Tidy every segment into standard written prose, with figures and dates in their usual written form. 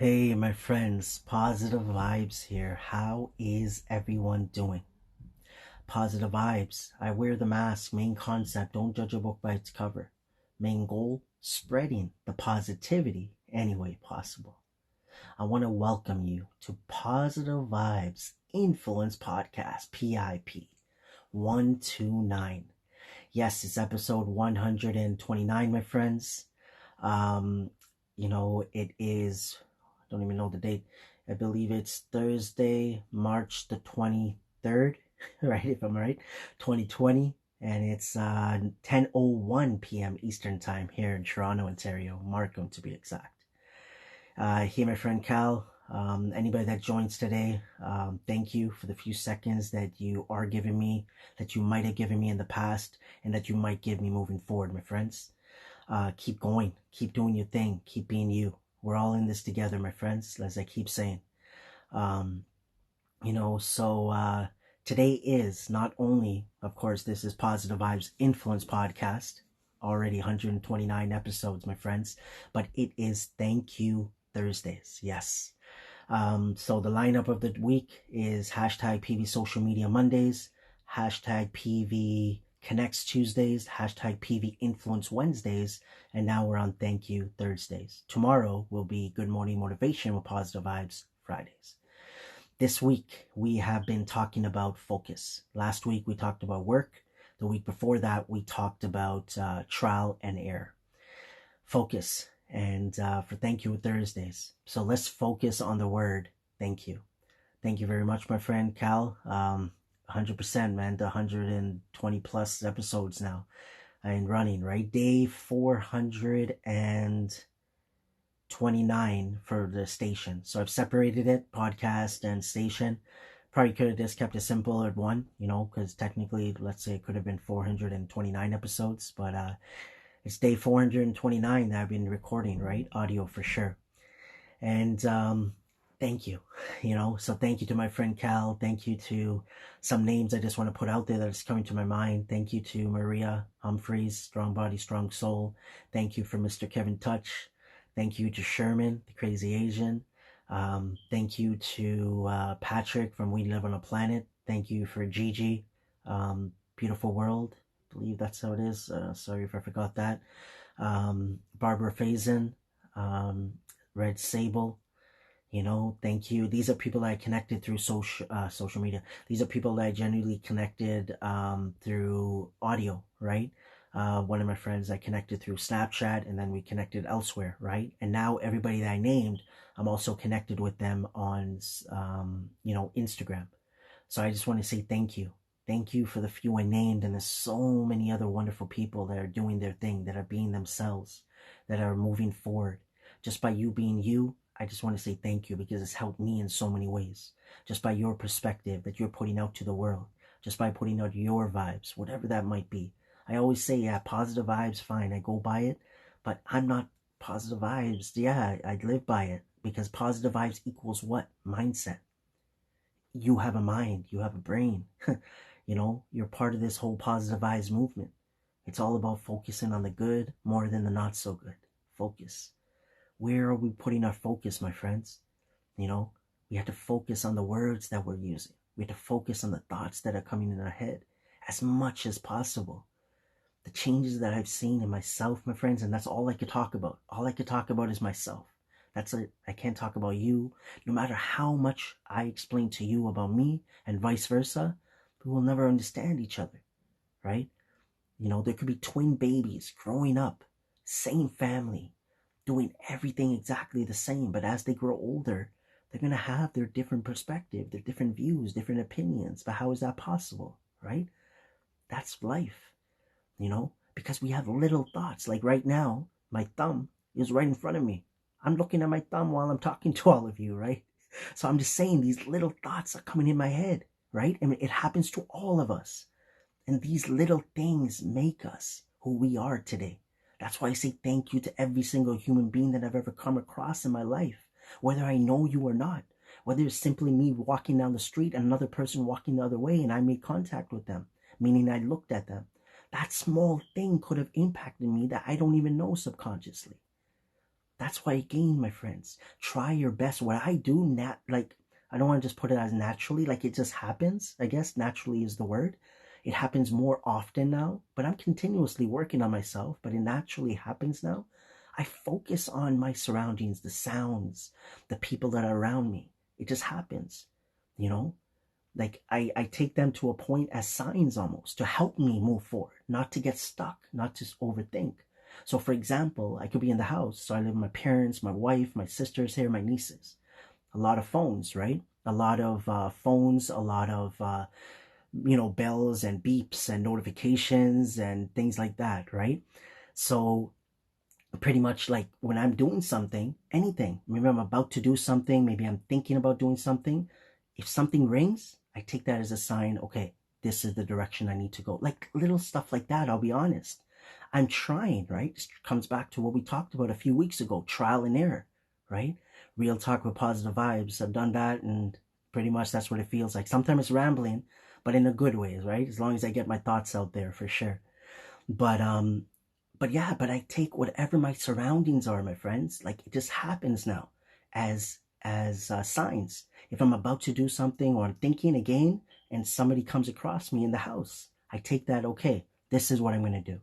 Hey, my friends, Positive Vibes here. How is everyone doing? Positive Vibes. I wear the mask. Main concept, don't judge a book by its cover. Main goal, spreading the positivity any way possible. I want to welcome you to Positive Vibes Influence Podcast, PIP129. Yes, it's episode 129, my friends. Um, it is, I don't even know the date. I believe it's Thursday, March the 23rd, right? If I'm right, 2020. And it's 10:01 p.m. Eastern Time here in Toronto, Ontario, Markham to be exact. Here, my friend Cal. Anybody that joins today, thank you for the few seconds that you are giving me, that you might have given me in the past, and that you might give me moving forward, my friends. Keep going, keep doing your thing, keep being you. We're all in this together, my friends, as I keep saying. Um, so today is not only, of course, this is Positive Vibes Influence Podcast, already 129 episodes, my friends, but it is Thank You Thursdays. Yes. So the lineup of the week is hashtag PV Social Media Mondays, hashtag PV Connects Tuesdays, hashtag PV Influence Wednesdays, and now we're on Thank You Thursdays. Tomorrow will be Good Morning Motivation with Positive Vibes Fridays. This week, we have been talking about focus. Last week, we talked about work. The week before that, we talked about trial and error. Focus. And for Thank You Thursdays. So let's focus on the word thank you. Thank you very much, my friend Cal. 100%, man. The 120 plus episodes now and running, right? Day 429 for the station. So I've separated it, podcast and station. Probably could have just kept it simple at one, because technically, let's say it could have been 429 episodes, but it's day 429 that I've been recording, right? Audio for sure. And thank you, so thank you to my friend Cal. Thank you to some names I just want to put out there that's coming to my mind. Thank you to Maria Humphreys, Strong Body, Strong Soul. Thank you for Mr. Kevin Touch. Thank you to Sherman, the Crazy Asian. Thank you to Patrick from We Live on a Planet. Thank you for Gigi, Beautiful World. I believe that's how it is. Sorry if I forgot that. Barbara Faison, Red Sable. Thank you. These are people that I connected through social media. These are people that I genuinely connected through audio, right? One of my friends I connected through Snapchat, and then we connected elsewhere, right? And now everybody that I named, I'm also connected with them on, Instagram. So I just want to say thank you. Thank you for the few I named, and there's so many other wonderful people that are doing their thing, that are being themselves, that are moving forward. Just by you being you, I just want to say thank you, because it's helped me in so many ways. Just by your perspective that you're putting out to the world, just by putting out your vibes, whatever that might be. I always say, yeah, positive vibes, fine, I go by it, but I'm not positive vibes. Yeah, I live by it, because positive vibes equals what? Mindset. You have a mind, you have a brain. You're part of this whole positive vibes movement. It's all about focusing on the good more than the not so good. Focus. Where are we putting our focus, my friends? We have to focus on the words that we're using. We have to focus on the thoughts that are coming in our head as much as possible. The changes that I've seen in myself, my friends, and that's all I could talk about. All I could talk about is myself. That's it. I can't talk about you. No matter how much I explain to you about me and vice versa, we will never understand each other, right? There could be twin babies growing up, same family, doing everything exactly the same, but as they grow older, they're going to have their different perspective, their different views, different opinions. But how is that possible, right? That's life, because we have little thoughts. Like right now, my thumb is right in front of me. I'm looking at my thumb while I'm talking to all of you, right? So I'm just saying, these little thoughts are coming in my head, right? And it happens to all of us. And these little things make us who we are today. That's why I say thank you to every single human being that I've ever come across in my life, whether I know you or not, whether it's simply me walking down the street and another person walking the other way and I made contact with them, meaning I looked at them. That small thing could have impacted me that I don't even know subconsciously. That's why, again, my friends, try your best. What I do, I don't want to just put it as naturally, like it just happens. I guess naturally is the word. It happens more often now, but I'm continuously working on myself, but it naturally happens now. I focus on my surroundings, the sounds, the people that are around me. It just happens, you know? Like I take them to a point as signs almost to help me move forward, not to get stuck, not to overthink. So for example, I could be in the house. So I live with my parents, my wife, my sisters here, my nieces. A lot of phones, right? A lot of phones, a lot of, bells and beeps and notifications and things like that, right? So pretty much like when I'm doing something, anything, maybe I'm about to do something, maybe I'm thinking about doing something, if something rings, I take that as a sign, okay, this is the direction I need to go. Like little stuff like that, I'll be honest. I'm trying, right? This comes back to what we talked about a few weeks ago, trial and error, right? Real talk with positive vibes. I've done that, and pretty much that's what it feels like. Sometimes it's rambling, but in a good way, right? As long as I get my thoughts out there, for sure. But yeah, but I take whatever my surroundings are, my friends. Like it just happens now as signs. If I'm about to do something or I'm thinking again, and somebody comes across me in the house, I take that, okay, this is what I'm going to do.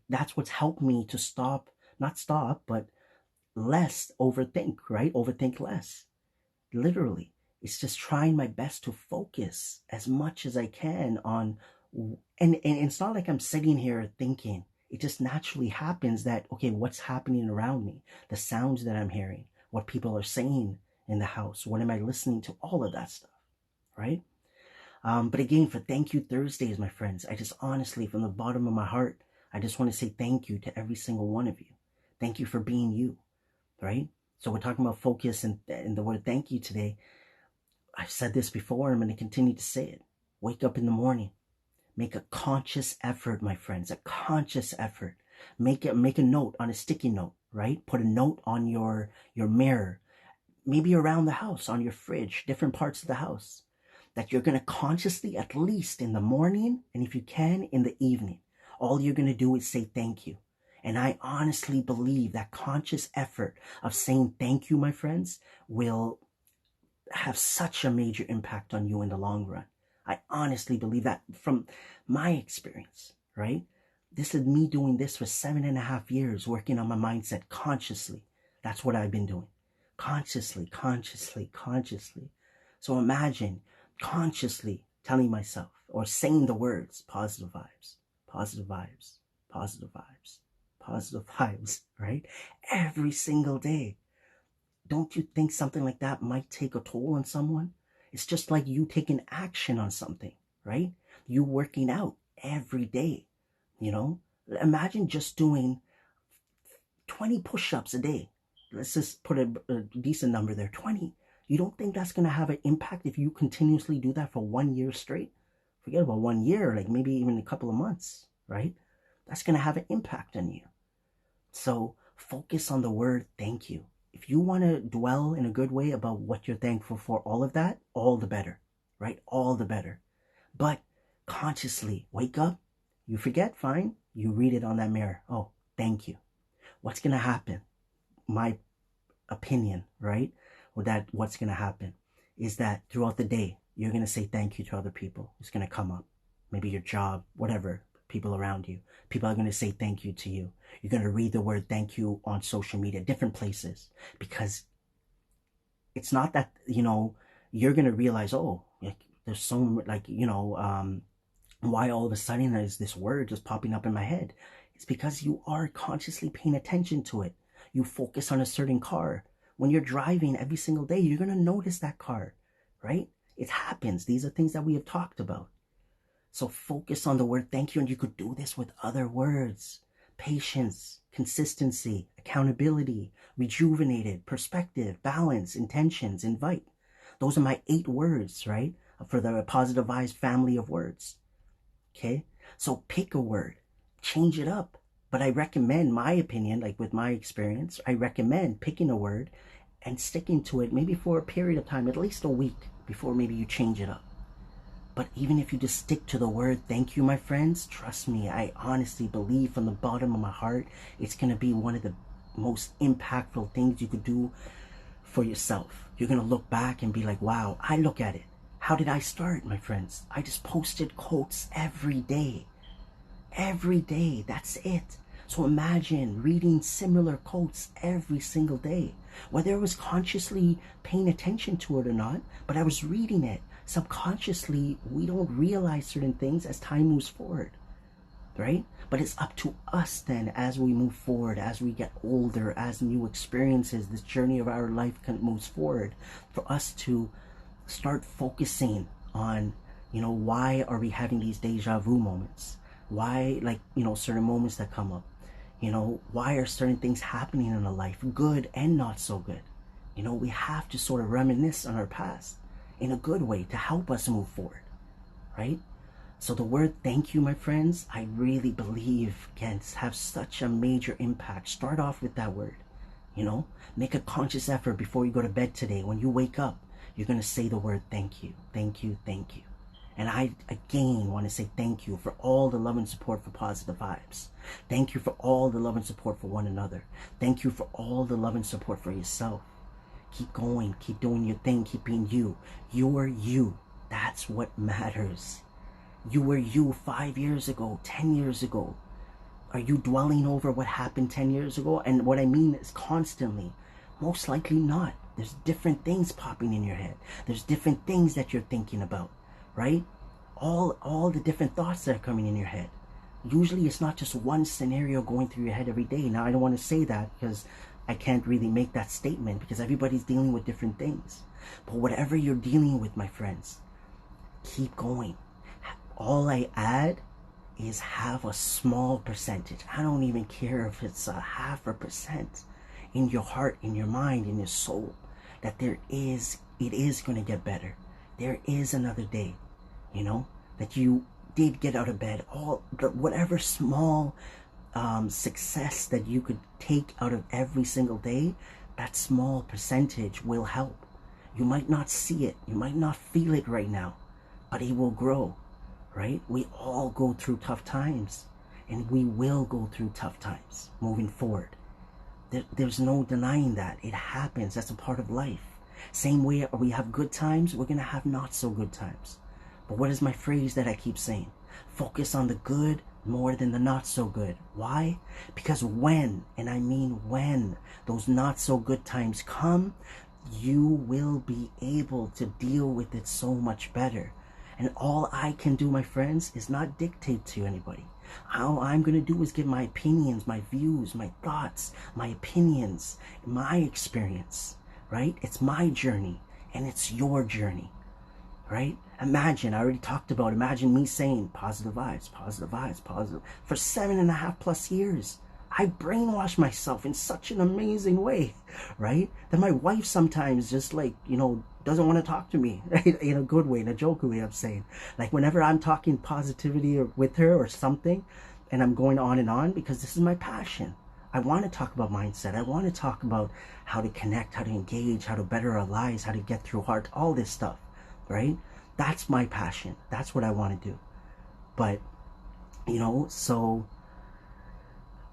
That's what's helped me to not stop, but less overthink, right? Overthink less. Literally. It's just trying my best to focus as much as I can on, and it's not like I'm sitting here thinking. It just naturally happens that, okay, what's happening around me? The sounds that I'm hearing, what people are saying in the house, what am I listening to? All of that stuff, right? But again, for Thank You Thursdays, my friends, I just honestly, from the bottom of my heart, I just want to say thank you to every single one of you. Thank you for being you, right? So we're talking about focus and the word thank you today. I've said this before, and I'm going to continue to say it. Wake up in the morning. Make a conscious effort, my friends, a conscious effort. Make a note on a sticky note, right? Put a note on your mirror, maybe around the house, on your fridge, different parts of the house, that you're going to consciously, at least in the morning, and if you can, in the evening, all you're going to do is say thank you. And I honestly believe that conscious effort of saying thank you, my friends, will have such a major impact on you in the long run. I honestly believe that from my experience, right? This is me doing this for 7.5 years, working on my mindset consciously. That's what I've been doing. Consciously, consciously, consciously. So imagine consciously telling myself or saying the words, positive vibes, positive vibes, positive vibes, positive vibes, right? Every single day. Don't you think something like that might take a toll on someone? It's just like you taking action on something, right? You working out every day, you know? Imagine just doing 20 push-ups a day. Let's just put a decent number there, 20. You don't think that's going to have an impact if you continuously do that for 1 year straight? Forget about 1 year, like maybe even a couple of months, right? That's going to have an impact on you. So focus on the word thank you. If you want to dwell in a good way about what you're thankful for, all of that, all the better, right? All the better. But consciously wake up. You forget, fine. You read it on that mirror. Oh, thank you. What's going to happen? My opinion, right? What's going to happen is that throughout the day, you're going to say thank you to other people. It's going to come up. Maybe your job, whatever, people around you. People are going to say thank you to you. You're going to read the word thank you on social media, different places, because it's not that, you're going to realize, oh, like there's so why all of a sudden is this word just popping up in my head? It's because you are consciously paying attention to it. You focus on a certain car. When you're driving every single day, you're going to notice that car, right? It happens. These are things that we have talked about. So focus on the word thank you, and you could do this with other words. Patience, consistency, accountability, rejuvenated, perspective, balance, intentions, invite. Those are my 8 words, right? For the Positive Vibes family of words. Okay? So pick a word, change it up. But I recommend, my opinion, like with my experience, I recommend picking a word and sticking to it maybe for a period of time, at least a week, before maybe you change it up. But even if you just stick to the word thank you, my friends, trust me, I honestly believe from the bottom of my heart, it's going to be one of the most impactful things you could do for yourself. You're going to look back and be like, wow, I look at it. How did I start, my friends? I just posted quotes every day. Every day, that's it. So imagine reading similar quotes every single day, whether I was consciously paying attention to it or not, but I was reading it. Subconsciously, we don't realize certain things as time moves forward, right? But it's up to us then, as we move forward, as we get older, as new experiences, this journey of our life moves forward, for us to start focusing on, why are we having these deja vu moments? Why, certain moments that come up? Why are certain things happening in our life, good and not so good? We have to sort of reminisce on our past in a good way to help us move forward, right? So the word thank you, my friends, I really believe can have such a major impact. Start off with that word, make a conscious effort before you go to bed today. When you wake up, you're going to say the word thank you, thank you, thank you. And I, again, want to say thank you for all the love and support for Positive Vibes. Thank you for all the love and support for one another. Thank you for all the love and support for yourself. Keep going, keep doing your thing, keep being you. You are you. That's what matters. You were you 5 years ago, 10 years ago. Are you dwelling over what happened 10 years ago? And what I mean is constantly. Most likely not. There's different things popping in your head. There's different things that you're thinking about, right? All the different thoughts that are coming in your head. Usually it's not just one scenario going through your head every day. Now, I don't want to say that because I can't really make that statement, because everybody's dealing with different things. But whatever you're dealing with, my friends, keep going. All I add is have a small percentage. I don't even care if it's 0.5% in your heart, in your mind, in your soul, that it is going to get better. There is another day, that you did get out of bed. Whatever small success that you could take out of every single day, that small percentage will help. You might not see it, you might not feel it right now, but it will grow, right? We all go through tough times, and we will go through tough times moving forward. There's no denying that. It happens. That's a part of life. Same way we have good times, we're going to have not so good times. But what is my phrase that I keep saying? Focus on the good more than the not so good. Why? Because when, and I mean when, those not so good times come, you will be able to deal with it so much better. And all I can do, my friends, is not dictate to anybody. All I'm going to do is give my opinions, my views, my thoughts, my opinions, my experience, right? It's my journey, and it's your journey, right? Imagine, I already talked about, imagine me saying positive vibes, positive vibes, positive, for 7.5+ years. I brainwashed myself in such an amazing way, right? That my wife sometimes just doesn't want to talk to me in a good way, in a joking way, I'm saying. Like whenever I'm talking positivity with her or something, and I'm going on and on, because this is my passion. I want to talk about mindset. I want to talk about how to connect, how to engage, how to better our lives, how to get through hard, all this stuff, right? That's my passion. That's what I want to do. But, so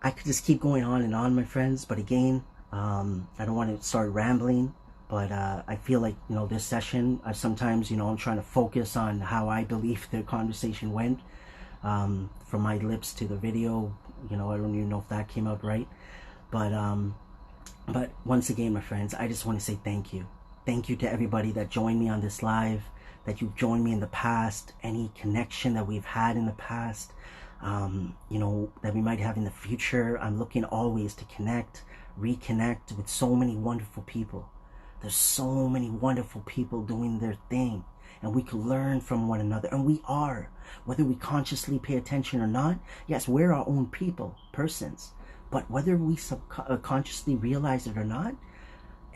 I could just keep going on and on, my friends. But again, I don't want to start rambling. But I feel like, this session, sometimes, I'm trying to focus on how I believe the conversation went. From my lips to the video, I don't even know if that came out right. But once again, my friends, I just want to say thank you. Thank you to everybody that joined me on this live, that you've joined me in the past, any connection that we've had in the past, that we might have in the future. I'm looking always to reconnect with so many wonderful people. There's so many wonderful people doing their thing, and we can learn from one another. And we are, whether we consciously pay attention or not. Yes, we're our own persons, but whether we subconsciously realize it or not,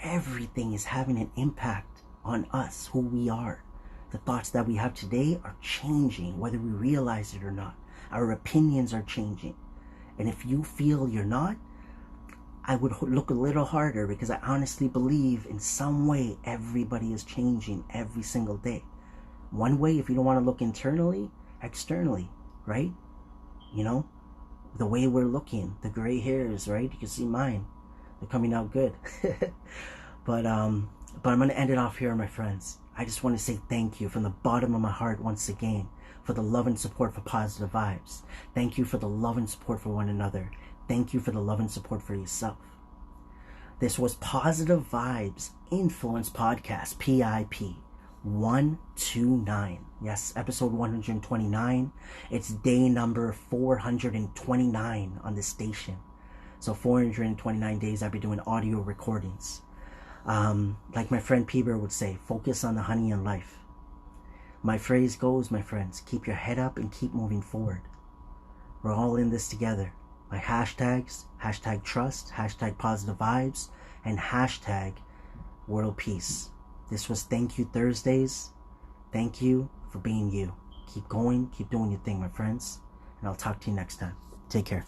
everything is having an impact on us, who we are. The thoughts that we have today are changing, whether we realize it or not. Our opinions are changing. And if you feel you're not, I would look a little harder, because I honestly believe in some way everybody is changing every single day. One way, if you don't want to look internally, externally, right? The way we're looking, the gray hairs, right? You can see mine. They're coming out good. But I'm gonna end it off here, my friends. I just want to say thank you from the bottom of my heart once again for the love and support for Positive Vibes. Thank you for the love and support for one another. Thank you for the love and support for yourself. This was Positive Vibes Influence Podcast, PIP129. Yes, episode 129. It's day number 429 on the station. So 429 days I'll be doing audio recordings. Like my friend Peter would say, focus on the honey in life. My phrase goes, my friends, keep your head up and keep moving forward. We're all in this together. My hashtags, hashtag trust, hashtag positive vibes, and hashtag world peace. This was Thank You Thursdays. Thank you for being you. Keep going, keep doing your thing, my friends. And I'll talk to you next time. Take care.